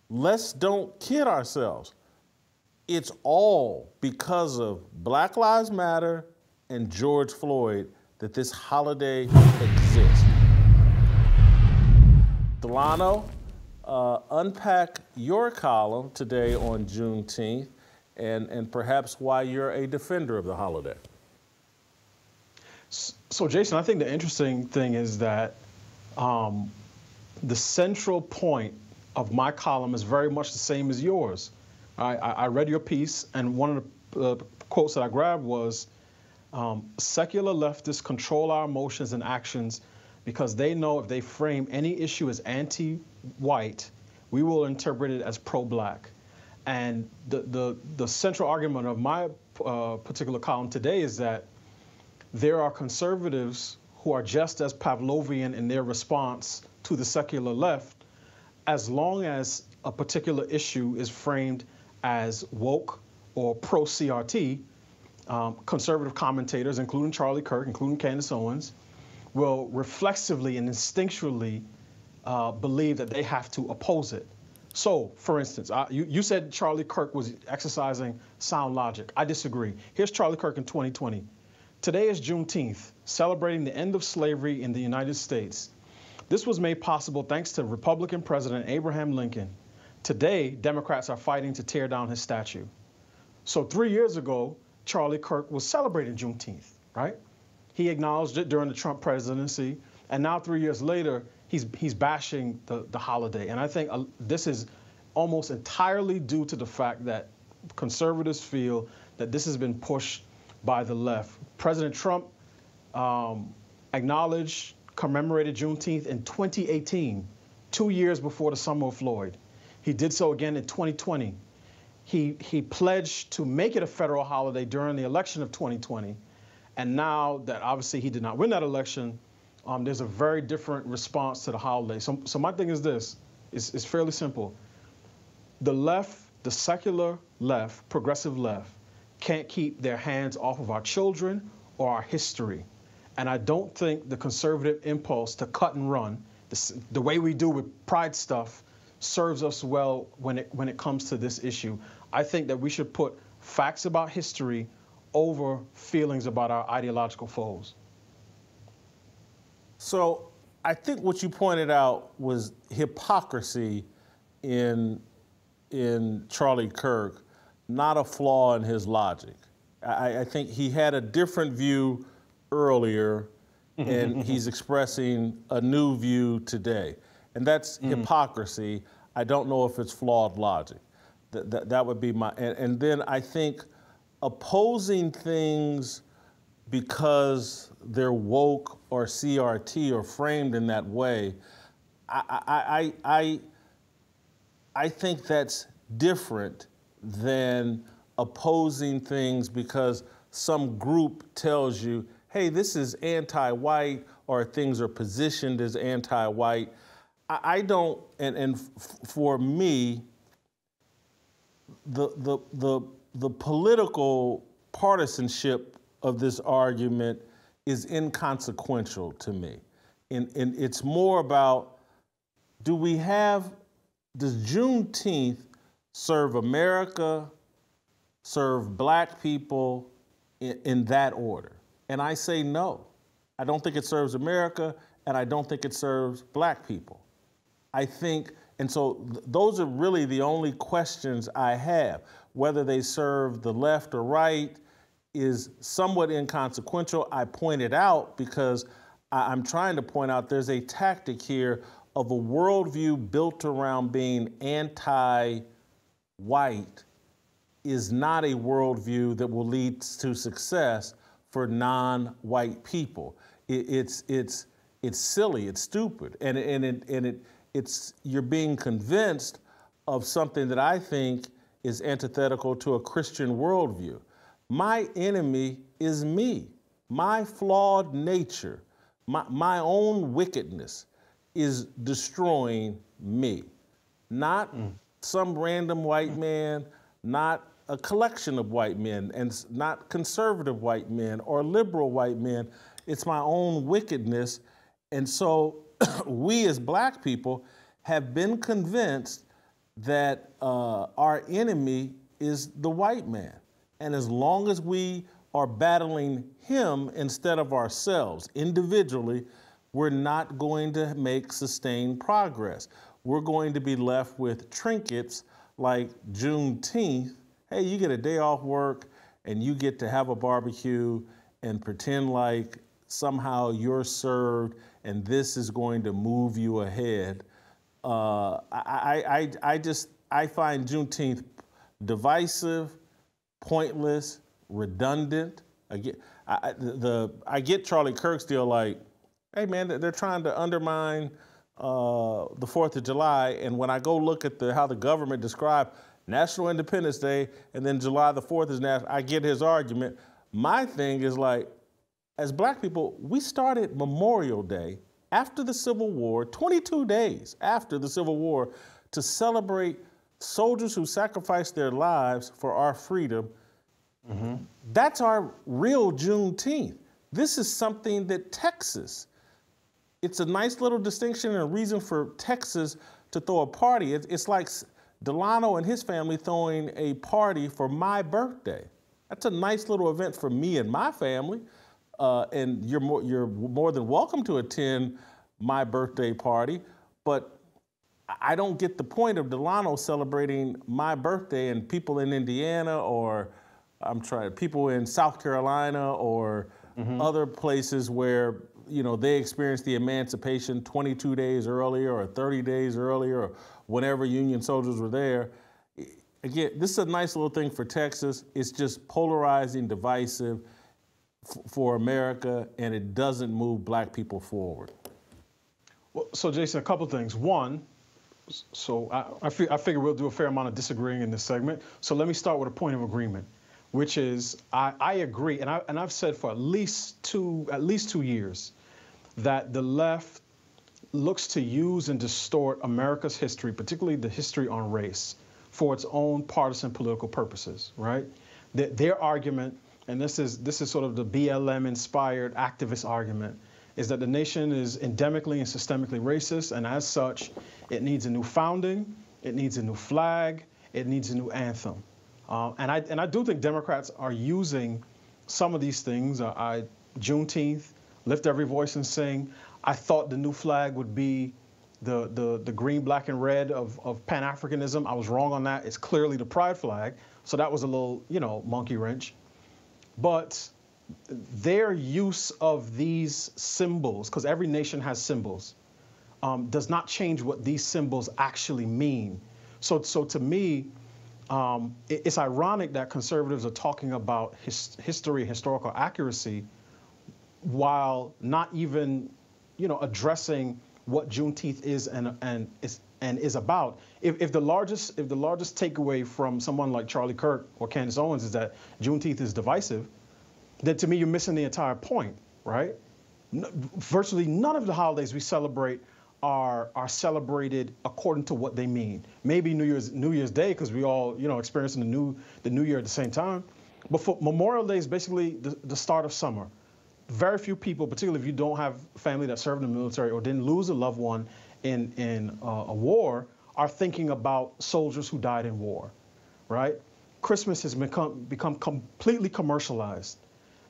let's don't kid ourselves. It's all because of Black Lives Matter and George Floyd that this holiday exists. Delano, unpack your column today on Juneteenth and perhaps why you're a defender of the holiday. So, Jason, I think the interesting thing is that the central point of my column is very much the same as yours. I read your piece, and one of the quotes that I grabbed was, secular leftists control our emotions and actions because they know if they frame any issue as anti-white, we will interpret it as pro-black. And the central argument of my particular column today is that there are conservatives who are just as Pavlovian in their response to the secular left, as long as a particular issue is framed as woke or pro-CRT. Conservative commentators, including Charlie Kirk, including Candace Owens, will reflexively and instinctually believe that they have to oppose it. So, for instance, you said Charlie Kirk was exercising sound logic. I disagree. Here's Charlie Kirk in 2020. Today is Juneteenth, celebrating the end of slavery in the United States. This was made possible thanks to Republican President Abraham Lincoln. Today, Democrats are fighting to tear down his statue. So 3 years ago, Charlie Kirk was celebrating Juneteenth, right? He acknowledged it during the Trump presidency, and now 3 years later, he's bashing the holiday. And I think this is almost entirely due to the fact that conservatives feel that this has been pushed by the left. President Trump acknowledged, commemorated Juneteenth in 2018, 2 years before the summer of Floyd. He did so again in 2020. He pledged to make it a federal holiday during the election of 2020. And now that obviously he did not win that election, there's a very different response to the holiday. So my thing is this, it's fairly simple. The left, the secular left, progressive left, can't keep their hands off of our children or our history. And I don't think the conservative impulse to cut and run, the way we do with pride stuff, serves us well when it comes to this issue. I think that we should put facts about history over feelings about our ideological foes. So I think what you pointed out was hypocrisy in Charlie Kirk, not a flaw in his logic. I think he had a different view earlier, and he's expressing a new view today. And that's hypocrisy. I don't know if it's flawed logic. That would be my, and then I think opposing things because they're woke or CRT or framed in that way, I think that's different than opposing things because some group tells you, hey, this is anti-white, or things are positioned as anti-white. I don't, and for me, the political partisanship of this argument is inconsequential to me. And it's more about, does Juneteenth serve America, serve black people in that order? And I say no. I don't think it serves America, and I don't think it serves black people. I think, and so those are really the only questions I have. Whether they serve the left or right is somewhat inconsequential. I point it out because I'm trying to point out there's a tactic here of a worldview built around being anti-white is not a worldview that will lead to success for non-white people. It's silly, it's stupid, and you're being convinced of something that I think is antithetical to a Christian worldview. My enemy is me. My flawed nature, my own wickedness is destroying me. Not some random white man, not a collection of white men, and not conservative white men or liberal white men. It's my own wickedness. And so we as black people have been convinced that our enemy is the white man. And as long as we are battling him instead of ourselves individually, we're not going to make sustained progress. We're going to be left with trinkets like Juneteenth. Hey, you get a day off work and you get to have a barbecue and pretend like somehow you're served and this is going to move you ahead. I find Juneteenth divisive, pointless, redundant. I get Charlie Kirk still like, hey man, they're trying to undermine the 4th of July, and when I go look at how the government described National Independence Day and then July the 4th is national, I get his argument. My thing is like, as black people, we started Memorial Day after the Civil War, 22 days after the Civil War, to celebrate soldiers who sacrificed their lives for our freedom. Mm-hmm. That's our real Juneteenth. This is something that Texas, it's a nice little distinction and a reason for Texas to throw a party. It's like Delano and his family throwing a party for my birthday. That's a nice little event for me and my family. And you're more than welcome to attend my birthday party, but I don't get the point of Delano celebrating my birthday and people in Indiana or people in South Carolina or other places where, you know, they experienced the emancipation 22 days earlier or 30 days earlier or whenever Union soldiers were there. Again, this is a nice little thing for Texas. It's just polarizing, divisive for America, and it doesn't move black people forward. Well, so Jason, a couple things. One, so I figure we'll do a fair amount of disagreeing in this segment. So let me start with a point of agreement, which is I agree, and I've said for at least 2 years that the left looks to use and distort America's history, particularly the history on race, for its own partisan political purposes, right? Their argument, and this is sort of the BLM-inspired activist argument, is that the nation is endemically and systemically racist, and as such, it needs a new founding, it needs a new flag, it needs a new anthem. And I do think Democrats are using some of these things. Juneteenth, lift every voice and sing. I thought the new flag would be the green, black, and red of Pan-Africanism. I was wrong on that. It's clearly the pride flag. So that was a little, monkey wrench. But their use of these symbols, because every nation has symbols, does not change what these symbols actually mean. So to me, it's ironic that conservatives are talking about history, historical accuracy, while not even, addressing what Juneteenth is and is about. If the largest takeaway from someone like Charlie Kirk or Candace Owens is that Juneteenth is divisive, then to me you're missing the entire point, right? Virtually none of the holidays we celebrate are celebrated according to what they mean. Maybe New Year's Day, because we all experiencing the New Year at the same time. But for Memorial Day is basically the start of summer. Very few people, particularly if you don't have family that served in the military or didn't lose a loved one in a war, are thinking about soldiers who died in war, right? Christmas has become completely commercialized.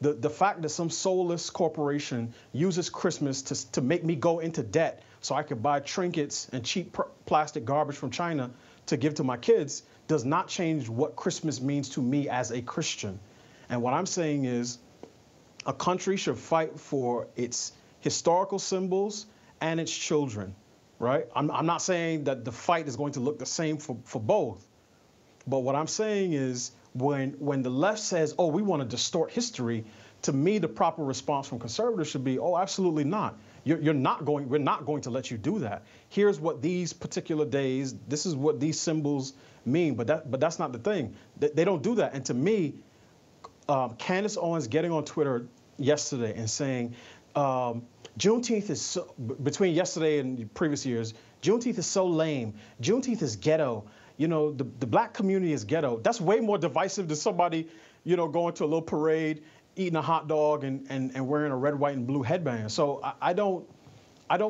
The fact that some soulless corporation uses Christmas to make me go into debt so I could buy trinkets and cheap plastic garbage from China to give to my kids does not change what Christmas means to me as a Christian. And what I'm saying is a country should fight for its historical symbols and its children, right? I'm not saying that the fight is going to look the same for both. But what I'm saying is when the left says, oh, we want to distort history, to me, the proper response from conservatives should be, oh, absolutely not. We're not going to let you do that. Here's what these particular days, this is what these symbols mean, but that's not the thing. They don't do that. And to me, Candace Owens getting on Twitter yesterday and saying, Juneteenth is so, between yesterday and previous years, Juneteenth is so lame. Juneteenth is ghetto. The black community is ghetto. That's way more divisive than somebody, going to a little parade, eating a hot dog and wearing a red, white, and blue headband. So I don't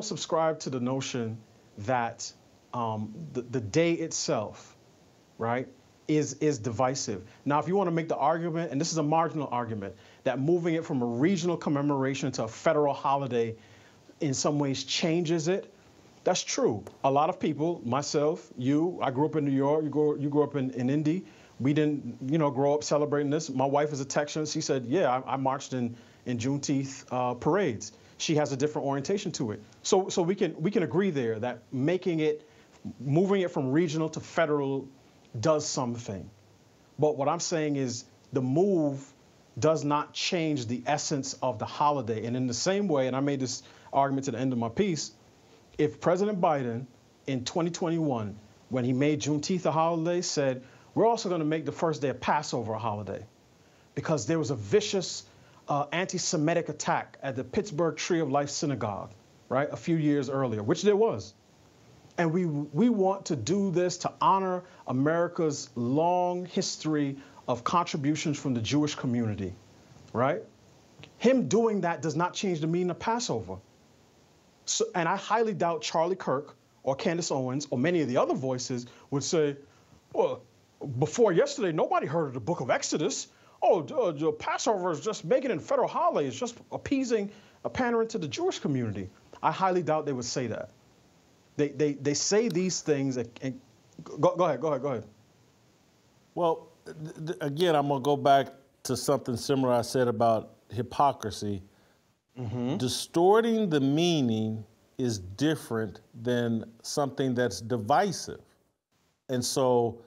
subscribe to the notion that the day itself, right, is divisive. Now, if you want to make the argument, and this is a marginal argument, that moving it from a regional commemoration to a federal holiday in some ways changes it, that's true. A lot of people, myself, you, I grew up in New York, you grew up in Indy. We didn't, grow up celebrating this. My wife is a Texan. She said, yeah, I marched in Juneteenth parades. She has a different orientation to it. So we can agree there that moving it from regional to federal does something. But what I'm saying is the move does not change the essence of the holiday. And in the same way, and I made this argument to the end of my piece, if President Biden in 2021, when he made Juneteenth a holiday, said, we're also going to make the first day of Passover a holiday, because there was a vicious anti-Semitic attack at the Pittsburgh Tree of Life Synagogue, right, a few years earlier, which there was. And we want to do this to honor America's long history of contributions from the Jewish community, right? Him doing that does not change the meaning of Passover. So, and I highly doubt Charlie Kirk or Candace Owens or many of the other voices would say, well, before yesterday, nobody heard of the book of Exodus. Oh, Passover is just making it a federal holiday. It's just pandering to the Jewish community. I highly doubt they would say that. They say these things. And go ahead. Well, again, I'm going to go back to something similar I said about hypocrisy. Mm-hmm. Distorting the meaning is different than something that's divisive. And so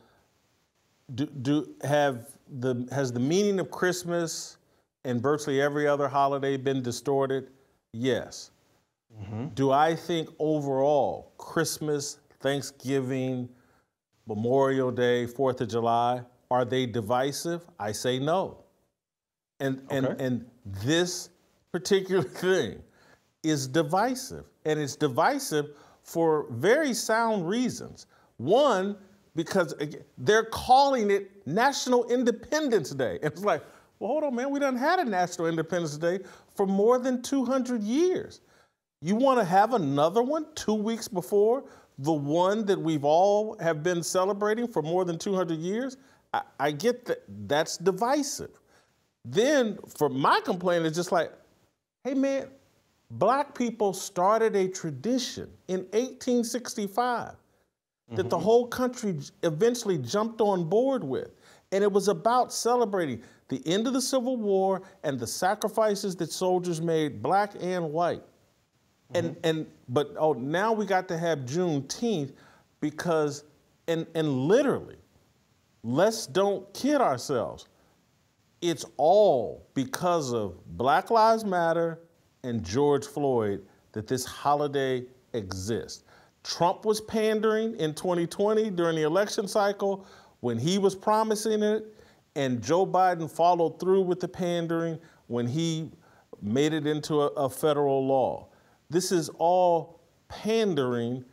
has the meaning of Christmas and virtually every other holiday been distorted? Yes. Mm-hmm. Do I think overall Christmas, Thanksgiving, Memorial Day, 4th of July, are they divisive? I say no. And this particular thing is divisive. And it's divisive for very sound reasons. One, because they're calling it National Independence Day. And it's like, well, hold on, man, we done had a National Independence Day for more than 200 years. You want to have another one 2 weeks before the one that we've all have been celebrating for more than 200 years? I get that that's divisive. Then for my complaint, it's just like, hey man, black people started a tradition in 1865 that the whole country eventually jumped on board with. And it was about celebrating the end of the Civil War and the sacrifices that soldiers made, black and white. But now we got to have Juneteenth because, and literally, let's don't kid ourselves. It's all because of Black Lives Matter and George Floyd that this holiday exists. Trump was pandering in 2020 during the election cycle when he was promising it, and Joe Biden followed through with the pandering when he made it into a federal law. This is all pandering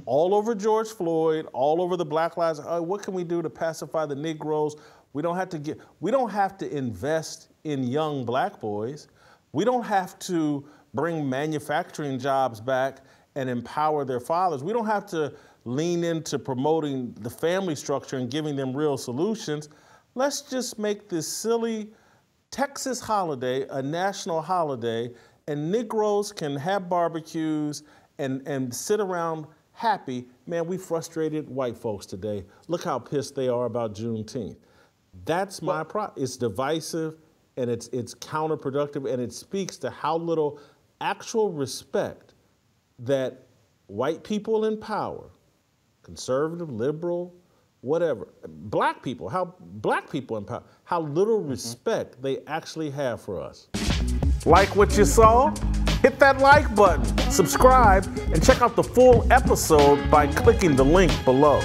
all over George Floyd, all over the Black Lives. What can we do to pacify the Negroes? We don't have to invest in young black boys. We don't have to bring manufacturing jobs back and empower their fathers. We don't have to lean into promoting the family structure and giving them real solutions. Let's just make this silly Texas holiday a national holiday, and Negroes can have barbecues and sit around happy. Man, we frustrated white folks today. Look how pissed they are about Juneteenth. That's my problem. It's divisive, and it's counterproductive, and it speaks to how little actual respect that white people in power, conservative, liberal, whatever, black people in power, how little respect they actually have for us. Like what you saw? Hit that like button, subscribe, and check out the full episode by clicking the link below.